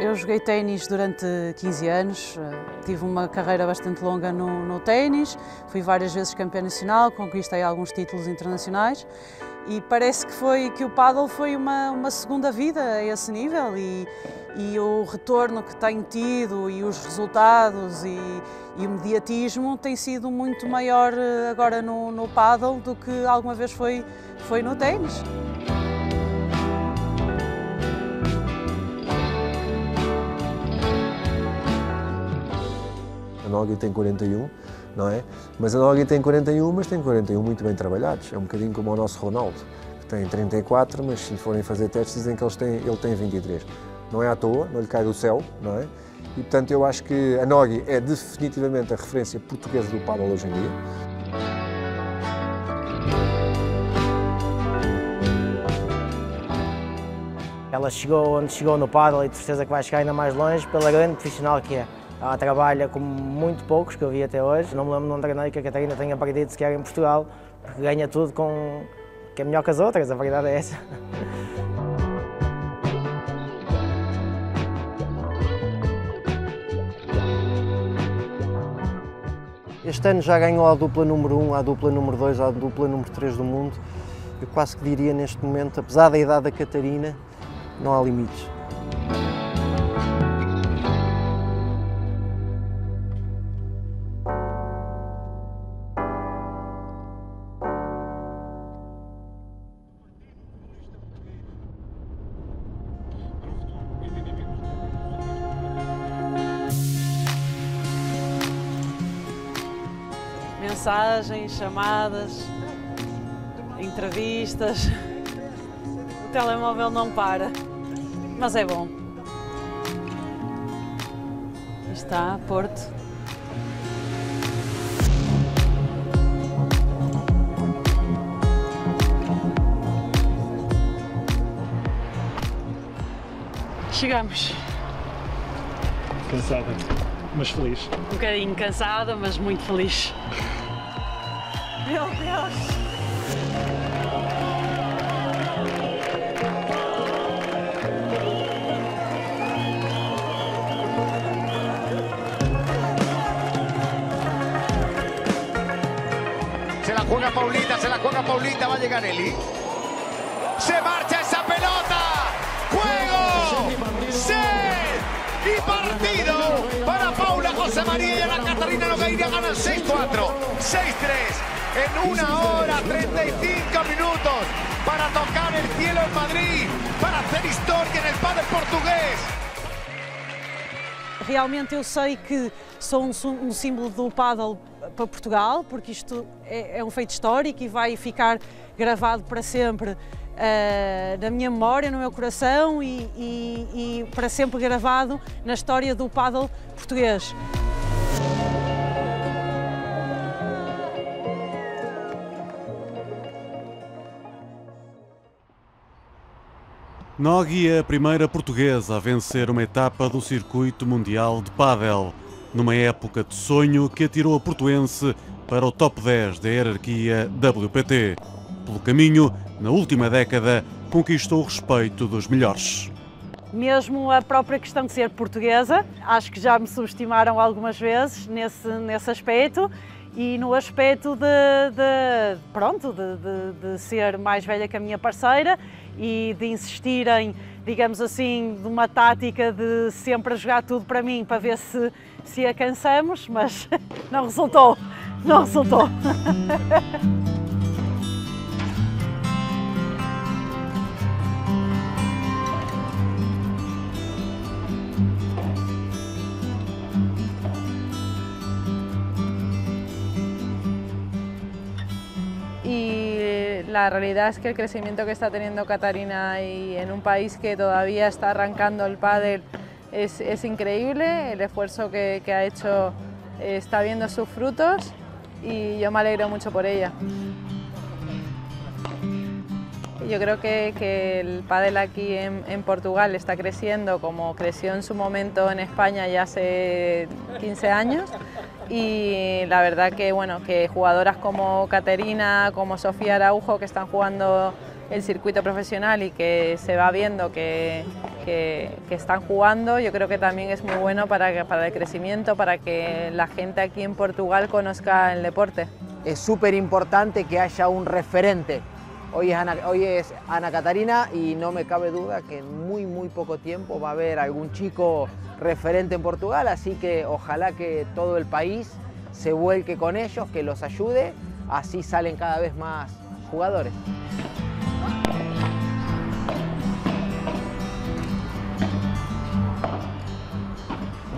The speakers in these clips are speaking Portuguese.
Eu joguei ténis durante 15 anos, tive uma carreira bastante longa no ténis, fui várias vezes campeã nacional, conquistei alguns títulos internacionais e parece que o pádel foi uma segunda vida a esse nível e o retorno que tenho tido e os resultados e o mediatismo tem sido muito maior agora no pádel do que alguma vez foi no ténis. A Nogi tem 41, não é? Mas a Nogi tem 41, mas tem 41 muito bem trabalhados. É um bocadinho como o nosso Ronaldo, que tem 34, mas se forem fazer testes dizem que ele tem 23. Não é à toa, não lhe cai do céu, não é? E portanto eu acho que a Nogi é definitivamente a referência portuguesa do pádel hoje em dia. Ela chegou onde chegou no pádel e de certeza que vai chegar ainda mais longe pela grande profissional que é. Ela trabalha como muito poucos que eu vi até hoje. Não me lembro de um torneio que a Catarina tenha perdido sequer em Portugal, porque ganha tudo que é melhor que as outras, a verdade é essa. Este ano já ganhou a dupla número 1, a dupla número 2, a dupla número 3 do mundo. Eu quase que diria neste momento, apesar da idade da Catarina, não há limites. Mensagens, chamadas, entrevistas, o telemóvel não para, mas é bom. Está Porto. Chegamos. Cansada, mas feliz. Um bocadinho cansada, mas muito feliz. Meu Deus! Se la juega Paulita, va a llegar Eli. Se marcha esa pelota. Juego, set y partido para Paula José María y Ana Catarina Nogueira. Ganan 6-4, 6-3. En 1 hora 35 minutos para tocar el cielo en Madrid, para hacer historia en el pádel português. Realmente eu sei que sou um símbolo do pádel para Portugal, porque isto é um feito histórico e vai ficar gravado para sempre na minha memória, no meu coração e para sempre gravado na história do pádel português. Nogi é a primeira portuguesa a vencer uma etapa do circuito mundial de pádel, numa época de sonho que atirou a portuense para o top 10 da hierarquia WPT. Pelo caminho, na última década, conquistou o respeito dos melhores. Mesmo a própria questão de ser portuguesa, acho que já me subestimaram algumas vezes nesse aspecto e no aspecto de ser mais velha que a minha parceira e de insistirem, digamos assim, numa tática de sempre jogar tudo para mim para ver se a cansamos, mas não resultou, não resultou. Y la realidad es que el crecimiento que está teniendo Catarina y en un país que todavía está arrancando el pádel es increíble. El esfuerzo que ha hecho está viendo sus frutos y yo me alegro mucho por ella. Yo creo que el pádel aquí en Portugal está creciendo como creció en su momento en España ya hace 15 años y la verdad que, bueno, que jugadoras como Caterina, como Sofía Araujo, que están jugando el circuito profesional y que se va viendo que están jugando. Yo creo que también es muy bueno para el crecimiento, para que la gente aquí en Portugal conozca el deporte. Es súper importante que haya un referente. Hoy es Ana Catarina y no me cabe duda que en muy poco tiempo va a haber algún chico referente en Portugal, así que ojalá que todo el país se vuelque con ellos, que los ayude, así salen cada vez más jugadores.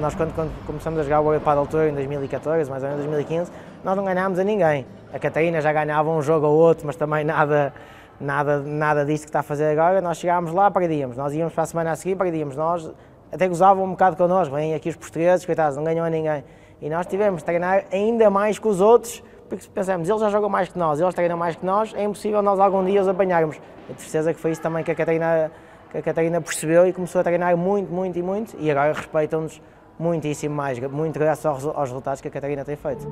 Nós, quando começamos a jogar o World Padel Tour em 2014, mais ou menos 2015, nós não ganhámos a ninguém. A Catarina já ganhava um jogo ou outro, mas também nada disto que está a fazer agora. Nós chegámos lá, perdíamos. Nós íamos para a semana a seguir, perdíamos. Nós até gozavam um bocado connosco. Vêm aqui os portugueses, coitados, não ganham a ninguém. E nós tivemos de treinar ainda mais que os outros, porque pensamos, eles já jogam mais que nós, eles treinam mais que nós, é impossível nós algum dia os apanharmos. Eu tenho certeza que foi isso também que a Catarina percebeu e começou a treinar muito, e agora respeitam-nos muitíssimo mais, muito graças aos resultados que a Catarina tem feito.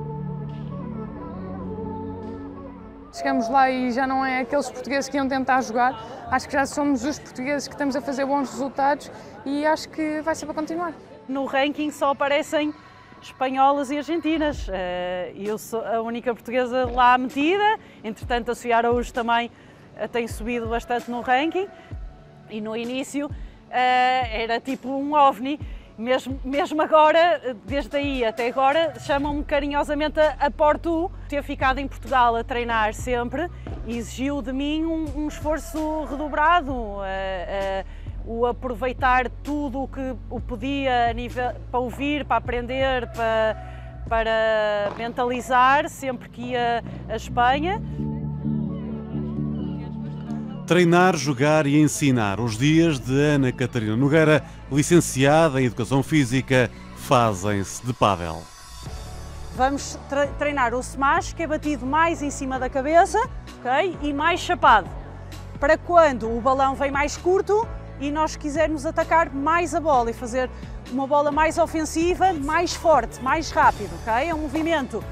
Chegamos lá e já não é aqueles portugueses que iam tentar jogar, acho que já somos os portugueses que estamos a fazer bons resultados e acho que vai ser para continuar. No ranking só aparecem espanholas e argentinas, e eu sou a única portuguesa lá metida, entretanto a Sofia Araújo também tem subido bastante no ranking e no início era tipo um ovni. Mesmo agora, desde aí até agora, chamam-me carinhosamente a Portu. Ter ficado em Portugal a treinar sempre exigiu de mim um esforço redobrado, o aproveitar tudo o que podia a nível, para ouvir, para aprender, para mentalizar sempre que ia a Espanha. Treinar, jogar e ensinar. Os dias de Ana Catarina Nogueira, licenciada em Educação Física, fazem-se de pádel. Vamos treinar o smash, que é batido mais em cima da cabeça, okay? E mais chapado, para quando o balão vem mais curto e nós quisermos atacar mais a bola e fazer uma bola mais ofensiva, mais forte, mais rápido, okay? É um movimento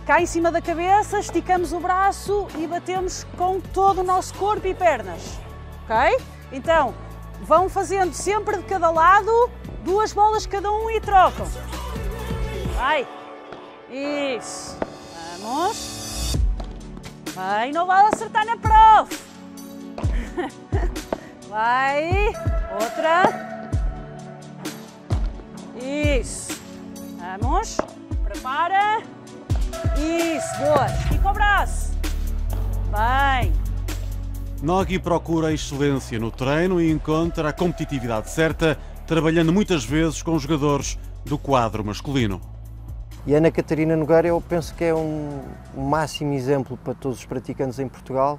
cá em cima da cabeça, esticamos o braço e batemos com todo o nosso corpo e pernas, ok? Então, vão fazendo sempre de cada lado, 2 bolas cada um e trocam. Vai! Isso! Vamos! Vai, não vai acertar na prof! Vai! Outra! Isso! Vamos! Prepara! Isso, boa! Estica o braço! Bem! Nogui procura a excelência no treino e encontra a competitividade certa, trabalhando muitas vezes com jogadores do quadro masculino. E a Ana Catarina Nogueira, eu penso que é um máximo exemplo para todos os praticantes em Portugal.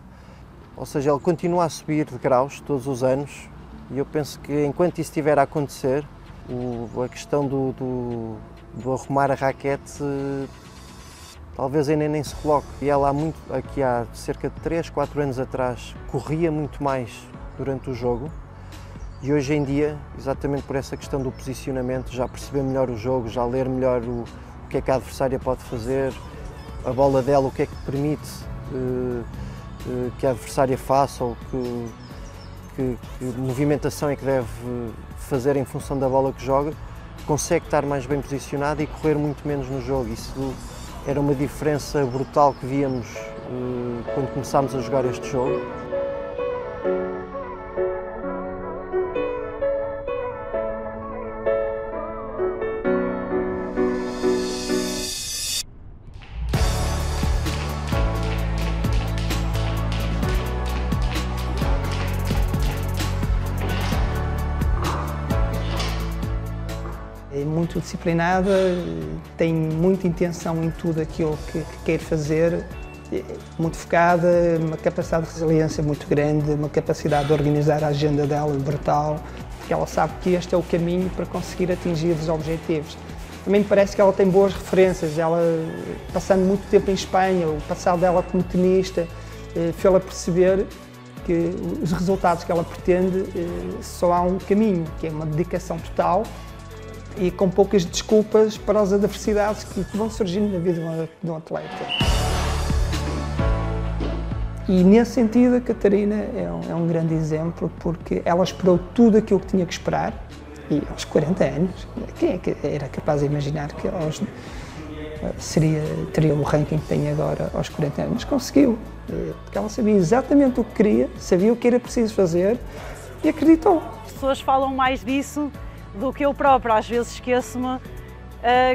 Ou seja, ele continua a subir de graus todos os anos e eu penso que enquanto isso estiver a acontecer, a questão do arrumar a raquete talvez ainda nem se coloque. E ela aqui há cerca de 3, 4 anos atrás, corria muito mais durante o jogo e hoje em dia, exatamente por essa questão do posicionamento, já perceber melhor o jogo, já ler melhor o que é que a adversária pode fazer, a bola dela, o que é que permite que a adversária faça ou que movimentação é que deve fazer em função da bola que joga, consegue estar mais bem posicionada e correr muito menos no jogo. Isso era uma diferença brutal que víamos quando começámos a jogar este jogo. É muito disciplinada, tem muita intenção em tudo aquilo que quer fazer, muito focada, uma capacidade de resiliência muito grande, uma capacidade de organizar a agenda dela brutal, porque ela sabe que este é o caminho para conseguir atingir os objetivos. Também me parece que ela tem boas referências, ela, passando muito tempo em Espanha, o passado dela como tenista, fez-la perceber que os resultados que ela pretende só há um caminho, que é uma dedicação total, e com poucas desculpas para as adversidades que vão surgindo na vida de um atleta. E nesse sentido a Catarina é um grande exemplo, porque ela esperou tudo aquilo que tinha que esperar, e aos 40 anos, quem é que era capaz de imaginar que teria o ranking que tem agora aos 40 anos? Mas conseguiu, porque ela sabia exatamente o que queria, sabia o que era preciso fazer e acreditou. As pessoas falam mais disso do que eu própria, às vezes esqueço-me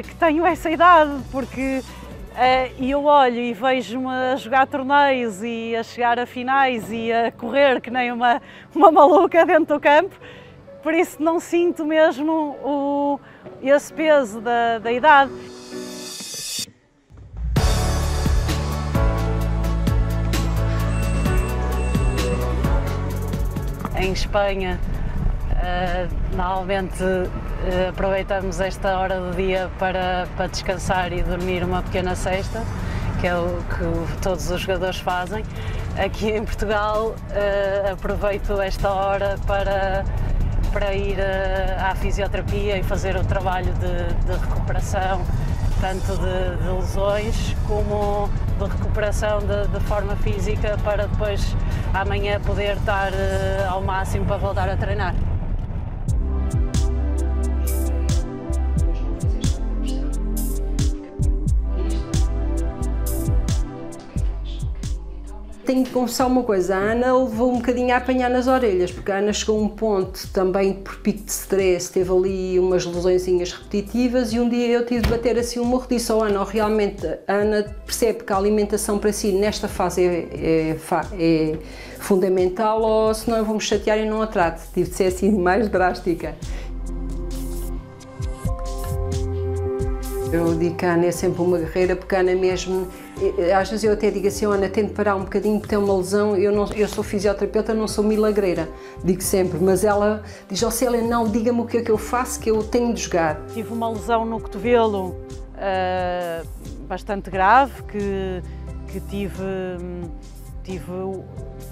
que tenho essa idade, porque eu olho e vejo-me a jogar torneios e a chegar a finais e a correr que nem uma maluca dentro do campo, por isso não sinto mesmo esse peso da idade. Em Espanha, normalmente aproveitamos esta hora do dia para descansar e dormir uma pequena siesta, que é o que todos os jogadores fazem. Aqui em Portugal aproveito esta hora para ir à fisioterapia e fazer o trabalho de recuperação, tanto de lesões como de recuperação de forma física, para depois amanhã poder estar ao máximo para voltar a treinar. Tenho que confessar uma coisa, a Ana levou um bocadinho a apanhar nas orelhas, porque a Ana chegou a um ponto também por pico de stress, teve ali umas lesõezinhas repetitivas e um dia eu tive de bater assim um morro, disse ao Ana, realmente a Ana percebe que a alimentação para si nesta fase é fundamental, ou senão eu vou-me chatear e não a trato, tive de ser assim mais drástica. Eu digo que a Ana é sempre uma guerreira, porque a Ana mesmo, às vezes eu até digo assim, Ana, tento parar um bocadinho porque tem uma lesão, eu sou fisioterapeuta, não sou milagreira, digo sempre, mas ela diz, Célia, não, diga-me o que é que eu faço, que eu tenho de jogar. Tive uma lesão no cotovelo bastante grave, que tive,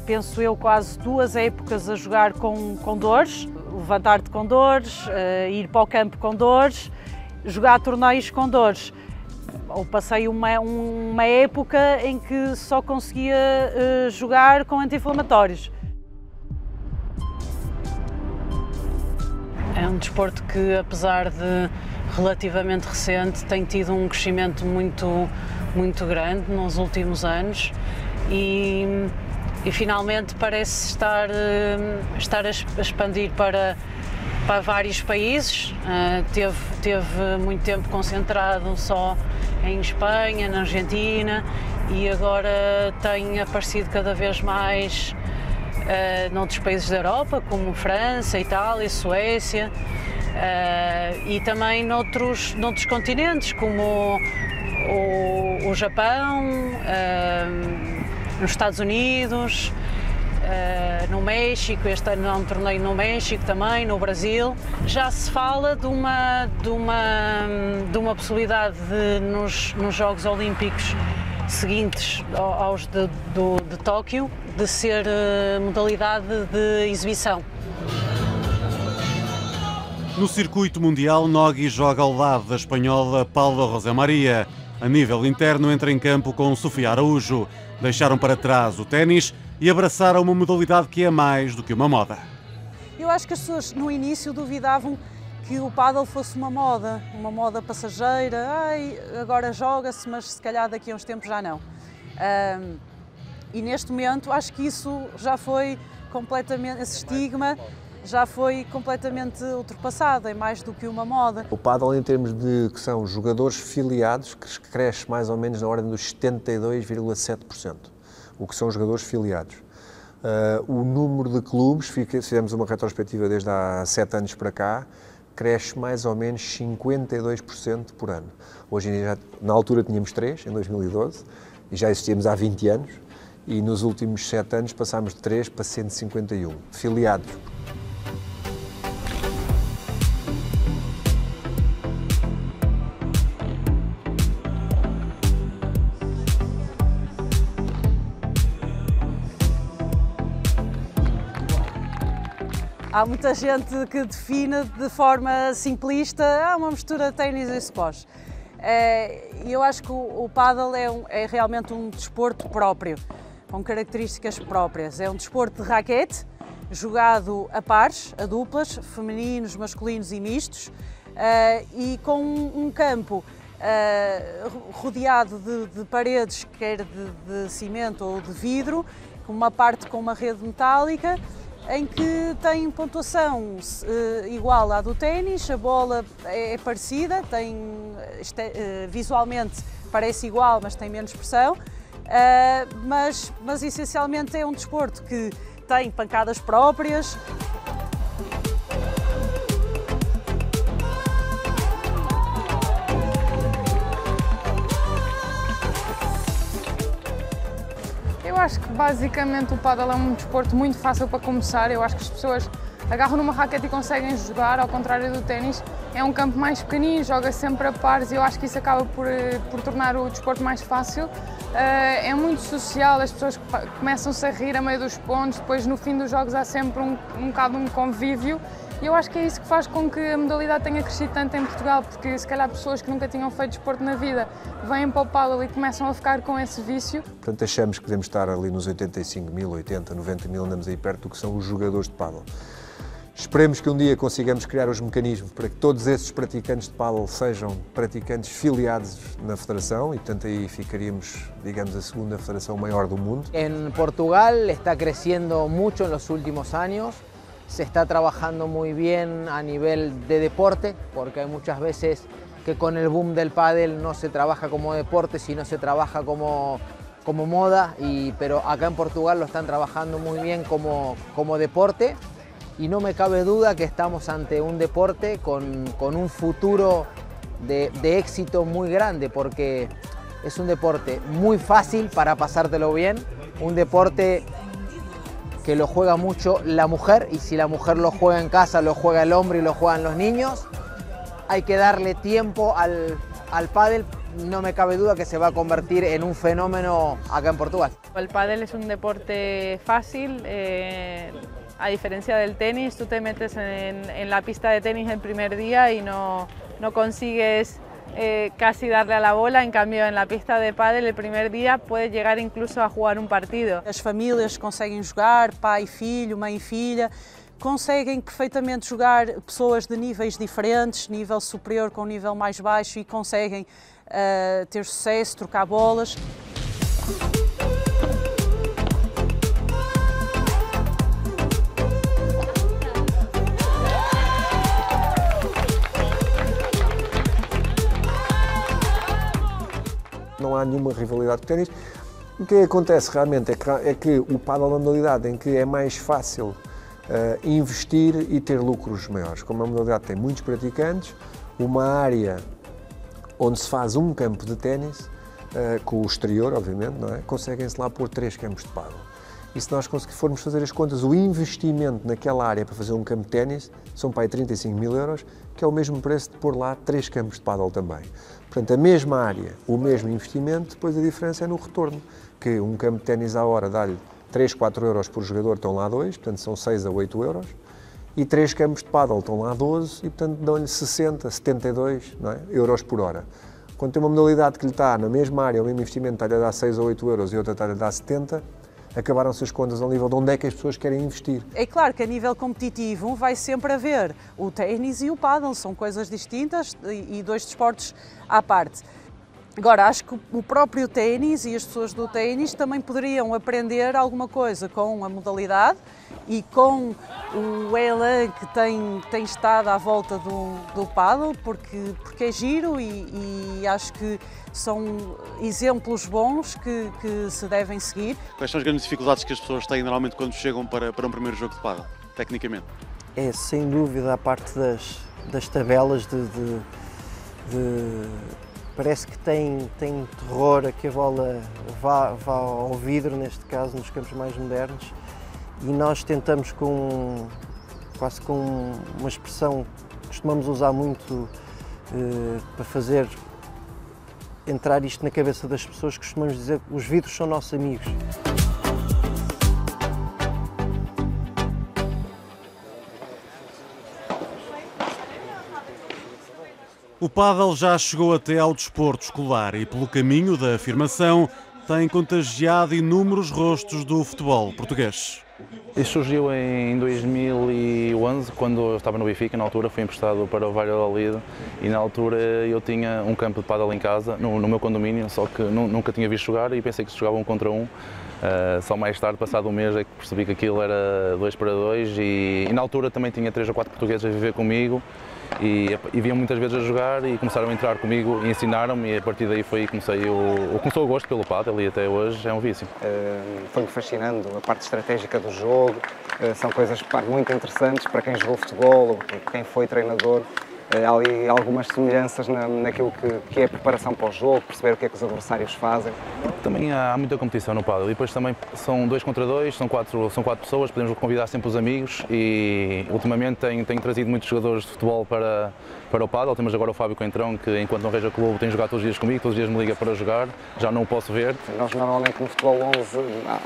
penso eu, quase 2 épocas a jogar com dores, levantar-te com dores, ir para o campo com dores, jogar torneios com dores. Eu passei uma época em que só conseguia jogar com anti-inflamatórios. É um desporto que, apesar de relativamente recente, tem tido um crescimento muito grande nos últimos anos e finalmente parece estar a expandir para vários países. Teve muito tempo concentrado só em Espanha, na Argentina, e agora tem aparecido cada vez mais noutros países da Europa, como França, Itália, Suécia, e também noutros continentes, como o Japão, nos Estados Unidos, no México. Este ano há um torneio no México também, no Brasil. Já se fala de uma possibilidade de, nos Jogos Olímpicos seguintes aos de Tóquio, de ser modalidade de exibição. No circuito mundial, Nogui joga ao lado da espanhola Paula Rosemaria. A nível interno, entra em campo com Sofia Araújo. Deixaram para trás o ténis e abraçaram uma modalidade que é mais do que uma moda. Eu acho que as pessoas no início duvidavam que o pádel fosse uma moda passageira, agora joga-se, mas se calhar daqui a uns tempos já não. E neste momento acho que isso já foi completamente, esse estigma já foi completamente ultrapassado, é mais do que uma moda. O pádel, em termos de que são jogadores filiados, que cresce mais ou menos na ordem dos 72,7%, o que são jogadores filiados. O número de clubes, fizemos uma retrospectiva desde há 7 anos para cá, cresce mais ou menos 52% por ano. Hoje em dia, na altura tínhamos 3, em 2012, e já existíamos há 20 anos, e nos últimos 7 anos passámos de 3 para 151 filiados. Há muita gente que define de forma simplista uma mistura de ténis e squash. Eu acho que o pádel é realmente um desporto próprio. com características próprias. É um desporto de raquete, jogado a pares, a duplas, femininos, masculinos e mistos, e com um campo rodeado de paredes, quer de cimento ou de vidro, com uma parte com uma rede metálica, em que tem pontuação igual à do ténis, a bola é parecida, visualmente parece igual, mas tem menos pressão, mas essencialmente é um desporto que tem pancadas próprias. Eu acho que basicamente o pádel é um desporto muito fácil para começar. Eu acho que as pessoas agarram numa raquete e conseguem jogar, ao contrário do ténis. É um campo mais pequenino, joga sempre a pares e eu acho que isso acaba por tornar o desporto mais fácil. É muito social, as pessoas começam-se a rir a meio dos pontos, depois no fim dos jogos há sempre um bocado um convívio. E eu acho que é isso que faz com que a modalidade tenha crescido tanto em Portugal, porque se calhar pessoas que nunca tinham feito desporto na vida vêm para o pádel e começam a ficar com esse vício. Portanto, achamos que podemos estar ali nos 85 mil, 80, 90 mil, andamos aí perto do que são os jogadores de pádel. Esperemos que um dia consigamos criar os mecanismos para que todos esses praticantes de pádel sejam praticantes filiados na federação e, portanto, aí ficaríamos, digamos, a segunda federação maior do mundo. En Portugal está creciendo mucho en los últimos años. Se está trabajando muy bien a nivel de deporte, porque hay muchas veces que con el boom del pádel no se trabaja como deporte, sino se trabaja como moda, pero acá en Portugal lo están trabajando muy bien como deporte y no me cabe duda que estamos ante un deporte con un futuro de éxito muy grande, porque es un deporte muy fácil para pasártelo bien, un deporte que lo juega mucho la mujer, y si la mujer lo juega en casa, lo juega el hombre y lo juegan los niños. Hay que darle tiempo al pádel, no me cabe duda que se va a convertir en un fenómeno acá en Portugal. El pádel es un deporte fácil, a diferencia del tenis. Tú te metes en la pista de tenis el primer día y no consigues casi darle a la bola, en cambio en la pista de pádel el primer día puedes llegar incluso a jugar um partido. As famílias conseguem jogar, pai e filho, mãe e filha, conseguem perfeitamente jogar pessoas de níveis diferentes, nível superior com nível mais baixo, e conseguem ter sucesso, trocar bolas. Não há nenhuma rivalidade com o ténis. O que acontece realmente é que o pádel é uma modalidade em que é mais fácil investir e ter lucros maiores. Como a modalidade tem muitos praticantes, uma área onde se faz um campo de ténis, com o exterior, obviamente, não é? Conseguem-se lá pôr 3 campos de pádel. E se nós formos fazer as contas, o investimento naquela área para fazer um campo de ténis são para aí 35 mil euros, que é o mesmo preço de pôr lá 3 campos de pádel também. Portanto, a mesma área, o mesmo investimento, depois a diferença é no retorno, que um campo de ténis à hora dá-lhe 3, 4 euros por jogador, estão lá 2, portanto são 6 a 8 euros, e 3 campos de pádel estão lá 12 e, portanto, dão-lhe 60, 72 não é? Euros por hora. Quando tem uma modalidade que lhe está na mesma área, o mesmo investimento está-lhe a dar 6 ou 8 euros e outra está-lhe a dar 70, acabaram-se as contas ao nível de onde é que as pessoas querem investir. É claro que a nível competitivo vai sempre haver o ténis e o pádel, são coisas distintas e 2 desportos à parte. Agora, acho que o próprio ténis e as pessoas do ténis também poderiam aprender alguma coisa com a modalidade e com o elan que tem estado à volta do pádel, porque é giro e acho que são exemplos bons que se devem seguir. Quais são as grandes dificuldades que as pessoas têm normalmente quando chegam para um primeiro jogo de pádel, tecnicamente? É sem dúvida a parte das tabelas parece que tem terror a que a bola vá ao vidro, neste caso, nos campos mais modernos, e nós tentamos quase com uma expressão que costumamos usar muito para fazer entrar isto na cabeça das pessoas, costumamos dizer que os vidros são nossos amigos. O pádel já chegou até ao desporto escolar e, pelo caminho da afirmação, tem contagiado inúmeros rostos do futebol português. Isso surgiu em 2011, quando eu estava no Benfica. Na altura fui emprestado para o Valladolid e na altura eu tinha um campo de pádel em casa, no meu condomínio, só que nunca tinha visto jogar e pensei que se jogava 1 contra 1. Só mais tarde, passado um mês, é que percebi que aquilo era 2 para 2 e na altura também tinha 3 ou 4 portugueses a viver comigo e vinham muitas vezes a jogar e começaram a entrar comigo e ensinaram-me, e a partir daí começou o gosto pelo pádel e até hoje é um vício. Foi-me fascinando a parte estratégica do jogo, são coisas muito interessantes para quem jogou futebol ou quem foi treinador. Há ali algumas semelhanças naquilo que é a preparação para o jogo, perceber o que é que os adversários fazem. Também há muita competição no pádel e depois também são 2 contra 2, são 4 pessoas, podemos convidar sempre os amigos e ultimamente tenho trazido muitos jogadores de futebol para o pádel. Temos agora o Fábio Coentrão, que enquanto não vejo a clube tem jogado todos os dias comigo, todos os dias me liga para jogar, já não o posso ver. Nós normalmente no futebol 11,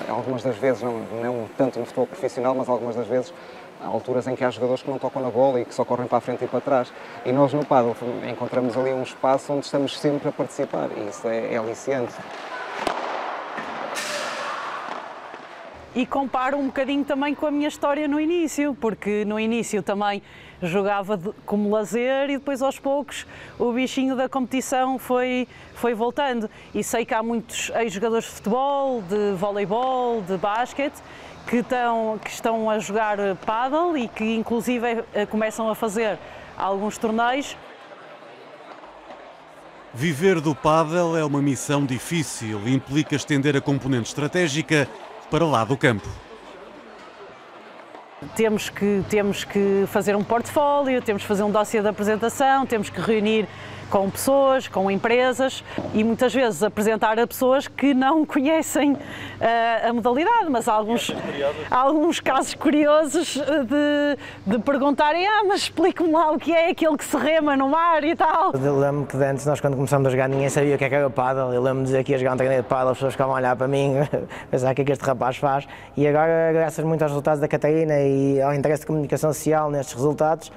algumas das vezes, não tanto no futebol profissional, mas algumas das vezes há alturas em que há jogadores que não tocam na bola e que só correm para a frente e para trás. E nós no pádel encontramos ali um espaço onde estamos sempre a participar e isso é aliciante. E comparo um bocadinho também com a minha história no início, porque no início também jogava como lazer e depois aos poucos o bichinho da competição foi voltando. E sei que há muitos ex-jogadores de futebol, de voleibol, de basquete, que estão a jogar pádel e que inclusive começam a fazer alguns torneios. Viver do pádel é uma missão difícil, implica estender a componente estratégica para lá do campo. Temos que fazer um portfólio, temos que fazer um dossiê de apresentação, temos que reunir com pessoas, com empresas e muitas vezes apresentar a pessoas que não conhecem a modalidade, mas há alguns casos curiosos de perguntarem: mas explique-me lá o que é aquele que se rema no mar e tal. Eu lembro que antes, nós quando começámos a jogar, ninguém sabia o que era o pádel. Eu lembro de dizer que ia jogar um torneio de pádel, as pessoas ficavam a olhar para mim, pensar o que é que este rapaz faz. E agora, graças muito aos resultados da Catarina e ao interesse de comunicação social nestes resultados,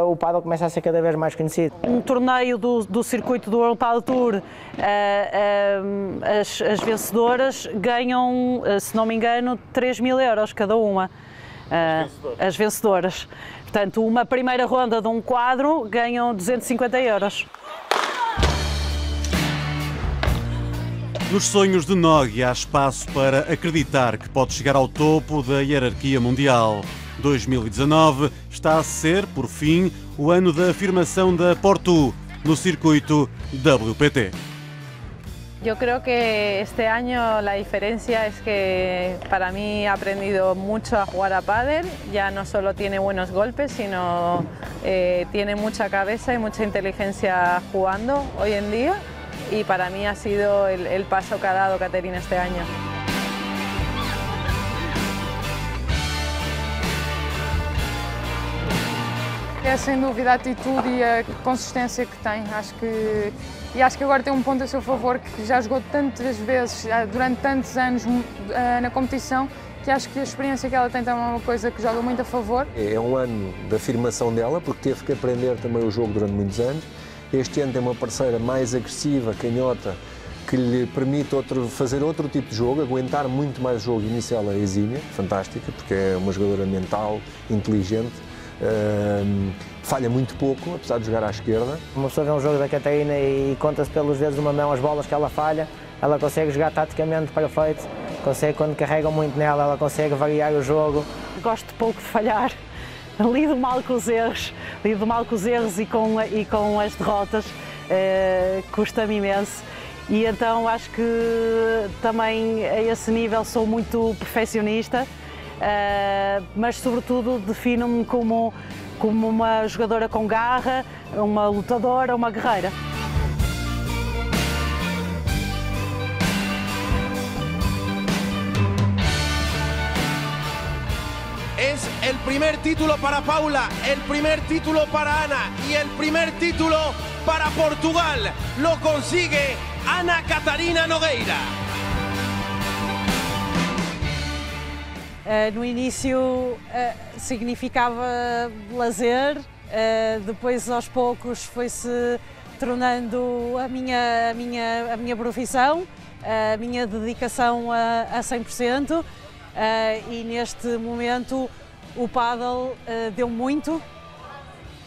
o pádel começa a ser cada vez mais conhecido. Um torneio do circuito do World Padel Tour, as vencedoras ganham, se não me engano, 3.000 euros cada uma. As vencedoras. Portanto, uma primeira ronda de um quadro ganham 250 euros. Nos sonhos de Nogui há espaço para acreditar que pode chegar ao topo da hierarquia mundial. 2019 está a ser, por fim, o ano da afirmação da Porto no circuito WPT. Yo creo que este año la diferencia es que para mí ha aprendido mucho a jugar a pádel. Ya no solo tiene buenos golpes, sino tiene mucha cabeza y mucha inteligencia jugando hoy en día. Y para mí ha sido el paso que ha dado Caterina este año. É sem dúvida a atitude e a consistência que tem. Acho que agora tem um ponto a seu favor, que já jogou tantas vezes, durante tantos anos na competição, que acho que a experiência que ela tem também é uma coisa que joga muito a favor. É um ano de afirmação dela, porque teve que aprender também o jogo durante muitos anos. Este ano tem uma parceira mais agressiva, canhota, que lhe permite fazer outro tipo de jogo, aguentar muito mais o jogo inicial. A exímia, fantástica, porque é uma jogadora mental, inteligente. Falha muito pouco, apesar de jogar à esquerda. Uma pessoa vê um jogo da Catarina e conta-se pelos dedos de uma mão as bolas que ela falha. Ela consegue jogar taticamente perfeito, quando carregam muito nela, ela consegue variar o jogo. Gosto pouco de falhar, lido mal com os erros, e com as derrotas, custa-me imenso. E então acho que também a esse nível sou muito perfeccionista. Mas sobretudo defino-me como uma jogadora com garra, uma lutadora, uma guerreira. Es el primer título para Paula, el primer título para Ana y el primer título para Portugal. Lo consigue Ana Catarina Nogueira. No início significava lazer, depois aos poucos foi-se tornando a minha profissão a minha dedicação a 100%, e neste momento o pádel deu muito.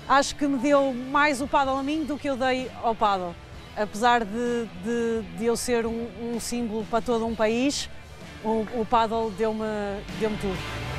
Acho que me deu mais o pádel a mim do que eu dei ao pádel. Apesar de eu ser um símbolo para todo um país, o pádel deu-me tudo.